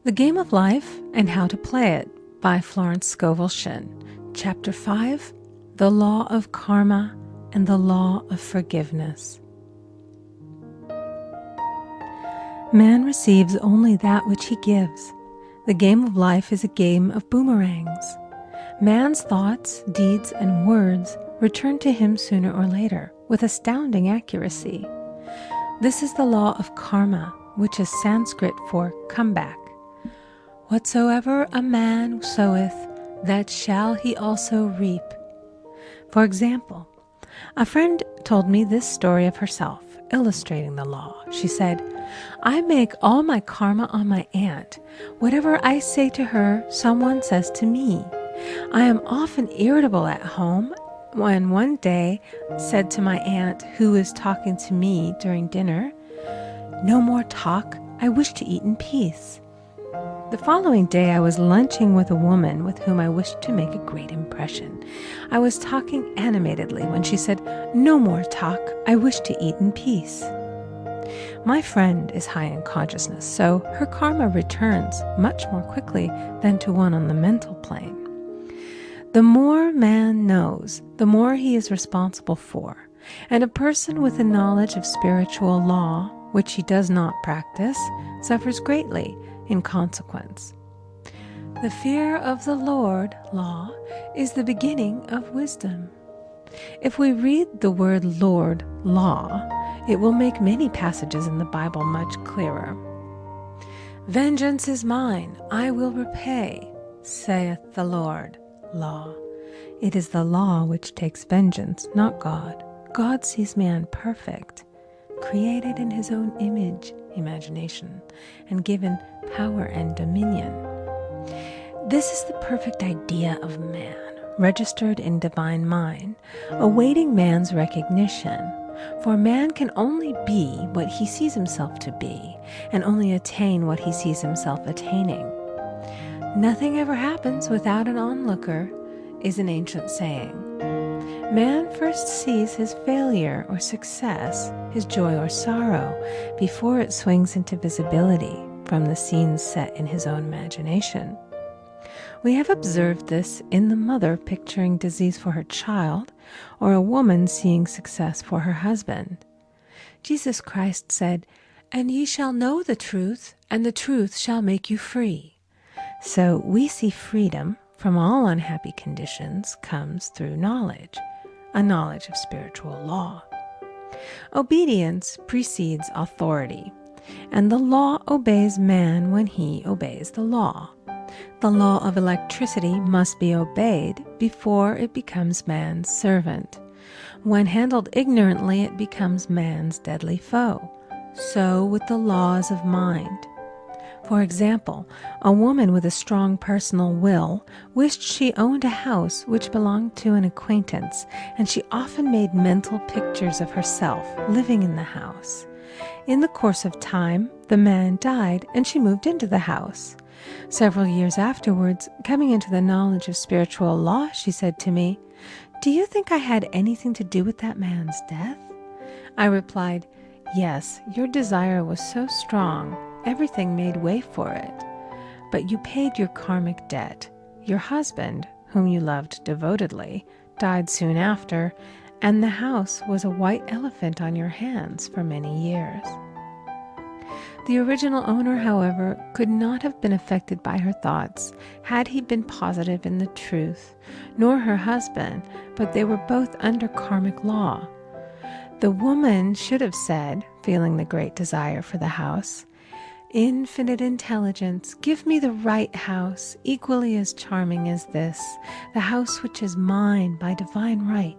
The Game of Life and How to Play It by Florence Scovel Shinn. Chapter 5, The Law of Karma and the Law of Forgiveness. Man receives only that which he gives. The game of life is a game of boomerangs. Man's thoughts, deeds, and words return to him sooner or later with astounding accuracy. This is the law of karma, which is Sanskrit for comeback. Whatsoever a man soweth, that shall he also reap. For example, a friend told me this story of herself, illustrating the law. She said, I make all my karma on my aunt. Whatever I say to her, someone says to me. I am often irritable at home when one day said to my aunt, who was talking to me during dinner, no more talk, I wish to eat in peace. The following day, I was lunching with a woman with whom I wished to make a great impression. I was talking animatedly when she said, no more talk, I wish to eat in peace. My friend is high in consciousness, so her karma returns much more quickly than to one on the mental plane. The more man knows, the more he is responsible for, and a person with a knowledge of spiritual law, which he does not practice, suffers greatly in consequence. The fear of the Lord, law, is the beginning of wisdom. If we read the word Lord, law, it will make many passages in the Bible much clearer. Vengeance is mine, I will repay, saith the Lord, law. It is the law which takes vengeance, not God. God sees man perfect, created in his own image, imagination, and given power and dominion. This is the perfect idea of man, registered in divine mind, awaiting man's recognition. For man can only be what he sees himself to be, and only attain what he sees himself attaining. Nothing ever happens without an onlooker, is an ancient saying. Man first sees his failure or success, his joy or sorrow, before it swings into visibility from the scenes set in his own imagination. We have observed this in the mother picturing disease for her child, or a woman seeing success for her husband. Jesus Christ said, "And ye shall know the truth, and the truth shall make you free." So we see freedom from all unhappy conditions comes through knowledge, a knowledge of spiritual law. Obedience precedes authority, and the law obeys man when he obeys the law. The law of electricity must be obeyed before it becomes man's servant. When handled ignorantly, it becomes man's deadly foe. So with the laws of mind. For example, a woman with a strong personal will wished she owned a house which belonged to an acquaintance, and she often made mental pictures of herself living in the house. In the course of time, the man died, and she moved into the house. Several years afterwards, coming into the knowledge of spiritual law, she said to me, "Do you think I had anything to do with that man's death?" I replied, "Yes, your desire was so strong, everything made way for it. But you paid your karmic debt. Your husband, whom you loved devotedly, died soon after, and the house was a white elephant on your hands for many years." The original owner, however, could not have been affected by her thoughts had he been positive in the truth, nor her husband, but they were both under karmic law. The woman should have said, feeling the great desire for the house, "Infinite intelligence, give me the right house, equally as charming as this, the house which is mine by divine right."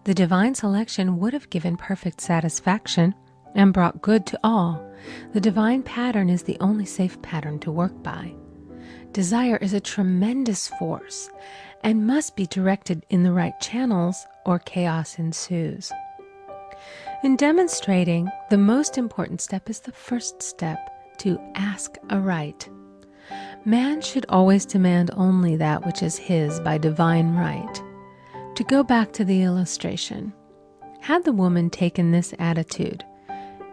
The divine selection would have given perfect satisfaction and brought good to all. The divine pattern is the only safe pattern to work by. Desire is a tremendous force and must be directed in the right channels, or chaos ensues. In demonstrating, the most important step is the first step, to ask aright. Man should always demand only that which is his by divine right. To go back to the illustration, had the woman taken this attitude,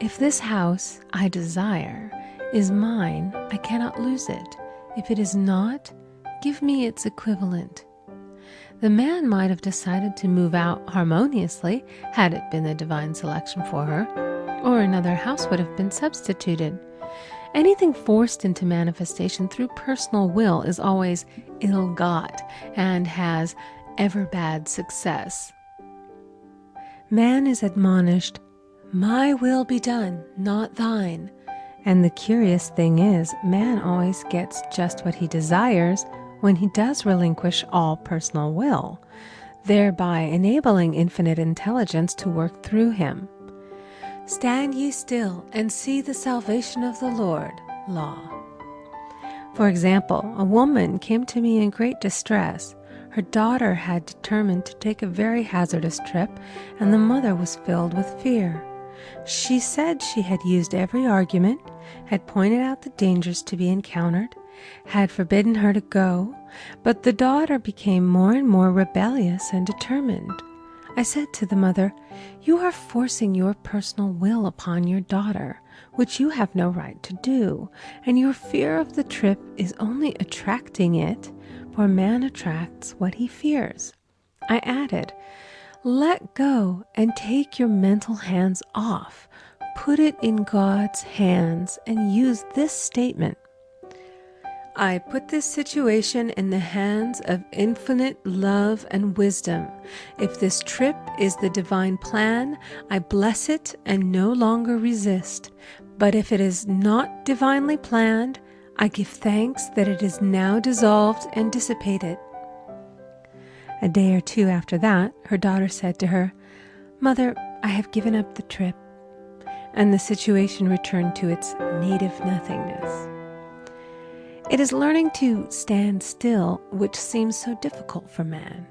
"If this house I desire is mine, I cannot lose it. If it is not, give me its equivalent. The man might have decided to move out harmoniously had it been the divine selection for her, or another house would have been substituted. Anything forced into manifestation through personal will is always ill-got and has ever bad success. Man is admonished, "My will be done, not thine." And the curious thing is, man always gets just what he desires when he does relinquish all personal will, thereby enabling infinite intelligence to work through him. Stand ye still and see the salvation of the Lord. Law. For example, a woman came to me in great distress. Her daughter had determined to take a very hazardous trip, and the mother was filled with fear. She said she had used every argument, had pointed out the dangers to be encountered, had forbidden her to go, but the daughter became more and more rebellious and determined. I said to the mother, "You are forcing your personal will upon your daughter, which you have no right to do, and your fear of the trip is only attracting it, for man attracts what he fears." I added, "Let go and take your mental hands off. Put it in God's hands and use this statement. I put this situation in the hands of infinite love and wisdom. If this trip is the divine plan, I bless it and no longer resist. But if it is not divinely planned, I give thanks that it is now dissolved and dissipated." A day or two after that, her daughter said to her, "Mother, I have given up the trip," and the situation returned to its native nothingness. It is learning to stand still which seems so difficult for man.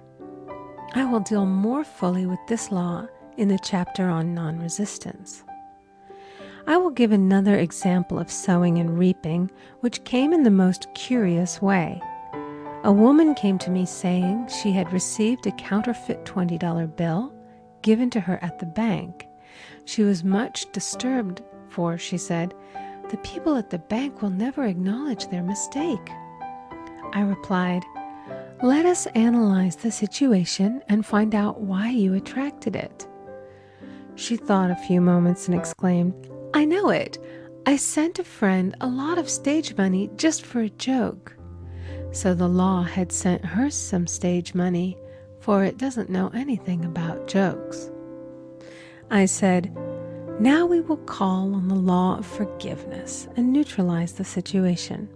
I will deal more fully with this law in the chapter on non-resistance. I will give another example of sowing and reaping, which came in the most curious way. A woman came to me saying she had received a counterfeit $20 bill given to her at the bank. She was much disturbed, for, she said, "The people at the bank will never acknowledge their mistake." I replied, "Let us analyze the situation and find out why you attracted it." She thought a few moments and exclaimed, "I know it. I sent a friend a lot of stage money just for a joke." So the law had sent her some stage money, for it doesn't know anything about jokes. I said, "Now we will call on the law of forgiveness and neutralize the situation."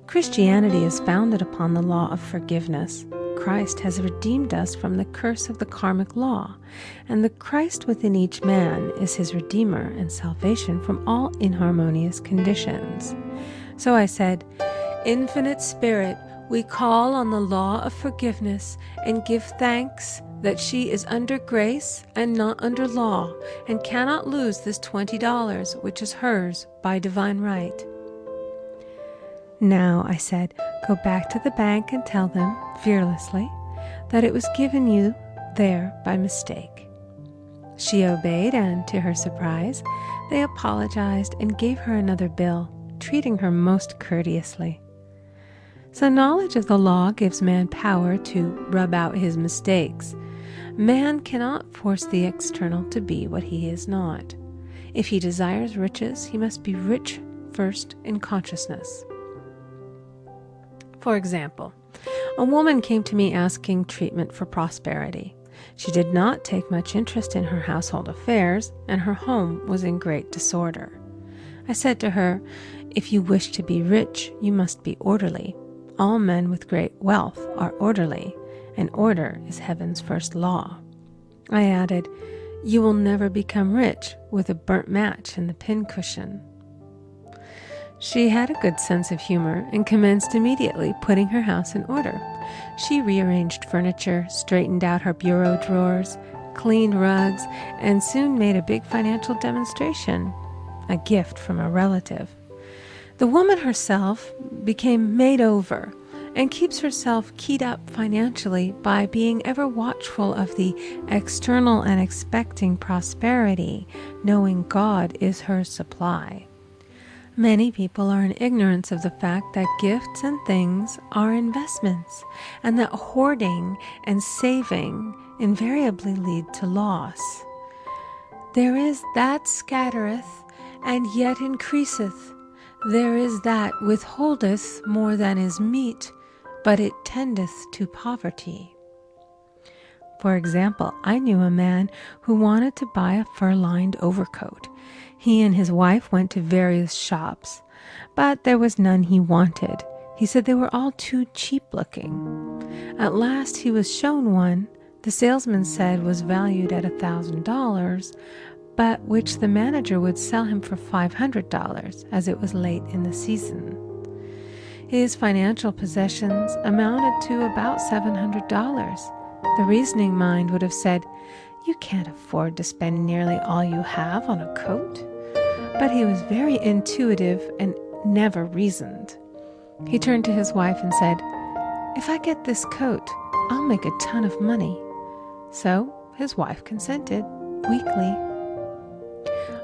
Christianity is founded upon the law of forgiveness. Christ has redeemed us from the curse of the karmic law, and the Christ within each man is his redeemer and salvation from all inharmonious conditions. So I said, "Infinite Spirit, we call on the law of forgiveness and give thanks that she is under grace and not under law, and cannot lose this $20, which is hers by divine right." Now, I said, go back to the bank and tell them, fearlessly, that it was given you there by mistake. She obeyed, and to her surprise, they apologized and gave her another bill, treating her most courteously. So knowledge of the law gives man power to rub out his mistakes. Man cannot force the external to be what he is not. If he desires riches, he must be rich first in consciousness. For example, a woman came to me asking treatment for prosperity. She did not take much interest in her household affairs, and her home was in great disorder. I said to her, "If you wish to be rich, you must be orderly. All men with great wealth are orderly, and order is heaven's first law." I added, "You will never become rich with a burnt match in the pincushion." She had a good sense of humor and commenced immediately putting her house in order. She rearranged furniture, straightened out her bureau drawers, cleaned rugs, and soon made a big financial demonstration, a gift from a relative. The woman herself became made over and keeps herself keyed up financially by being ever watchful of the external and expecting prosperity, knowing God is her supply. Many people are in ignorance of the fact that gifts and things are investments, and that hoarding and saving invariably lead to loss. There is that scattereth, and yet increaseth. There is that withholdeth more than is meet, but it tendeth to poverty. For example, I knew a man who wanted to buy a fur-lined overcoat. He and his wife went to various shops, but there was none he wanted. He said they were all too cheap-looking. At last he was shown one the salesman said was valued at $1,000, but which the manager would sell him for $500, as it was late in the season. His financial possessions amounted to about $700. The reasoning mind would have said, "You can't afford to spend nearly all you have on a coat." But he was very intuitive and never reasoned. He turned to his wife and said, "If I get this coat, I'll make a ton of money." So his wife consented, weakly.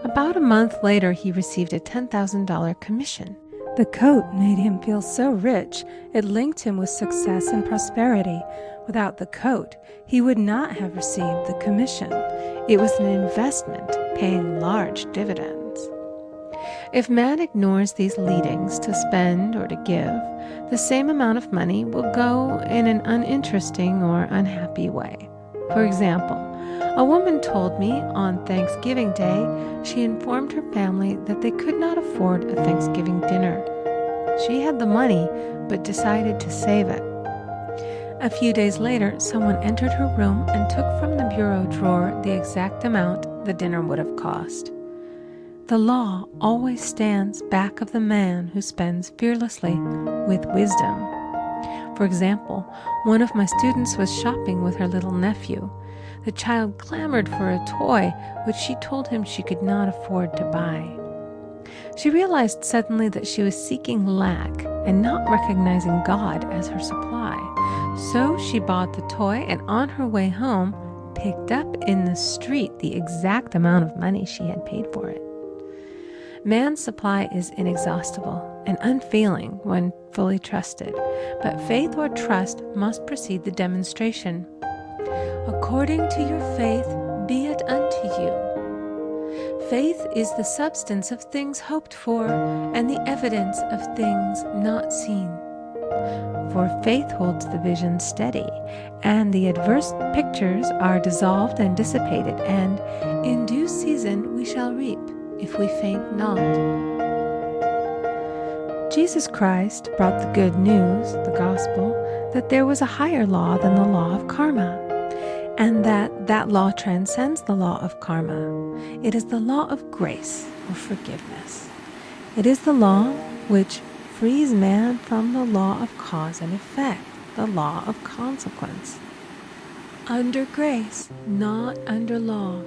About a month later, he received a $10,000 commission. The coat made him feel so rich, it linked him with success and prosperity. Without the coat, he would not have received the commission. It was an investment, paying large dividends. If man ignores these leadings to spend or to give, the same amount of money will go in an uninteresting or unhappy way. For example, a woman told me on Thanksgiving Day she informed her family that they could not afford a Thanksgiving dinner. She had the money, but decided to save it. A few days later, someone entered her room and took from the bureau drawer the exact amount the dinner would have cost. The law always stands back of the man who spends fearlessly with wisdom. For example, one of my students was shopping with her little nephew. The child clamored for a toy, which she told him she could not afford to buy. She realized suddenly that she was seeking lack and not recognizing God as her supply. So she bought the toy and on her way home, picked up in the street the exact amount of money she had paid for it. Man's supply is inexhaustible and unfailing when fully trusted, but faith or trust must precede the demonstration. According to your faith, be it unto you. Faith is the substance of things hoped for and the evidence of things not seen. For faith holds the vision steady, and the adverse pictures are dissolved and dissipated, and in due season we shall reap, if we faint not. Jesus Christ brought the good news, the gospel, that there was a higher law than the law of karma, and that law transcends the law of karma. It is the law of grace or forgiveness. It is the law which frees man from the law of cause and effect, the law of consequence. Under grace, not under law.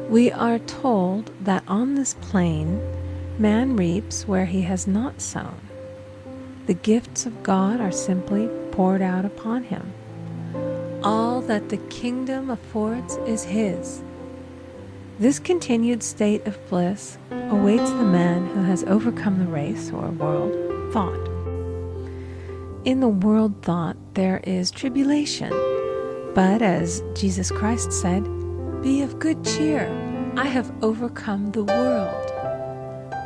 We are told that on this plane, man reaps where he has not sown. The gifts of God are simply poured out upon him. All that the kingdom affords is his. This continued state of bliss awaits the man who has overcome the race or world thought. In the world thought there is tribulation, but as Jesus Christ said, "Be of good cheer, I have overcome the world."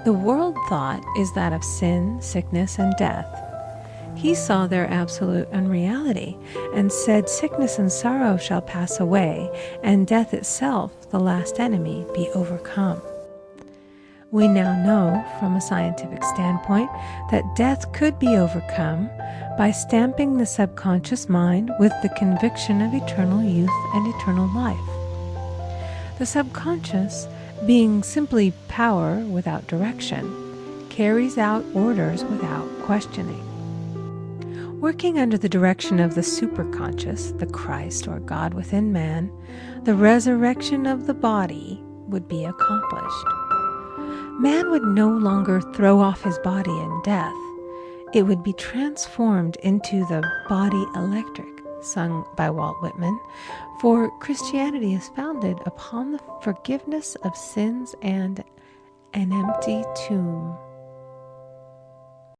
The world thought is that of sin, sickness, and death. He saw their absolute unreality and said, "Sickness and sorrow shall pass away, and death itself, the last enemy, be overcome." We now know, from a scientific standpoint, that death could be overcome by stamping the subconscious mind with the conviction of eternal youth and eternal life. The subconscious, being simply power without direction, carries out orders without questioning. Working under the direction of the superconscious, the Christ or God within man, the resurrection of the body would be accomplished. Man would no longer throw off his body in death. It would be transformed into the body electric, sung by Walt Whitman, for Christianity is founded upon the forgiveness of sins and an empty tomb.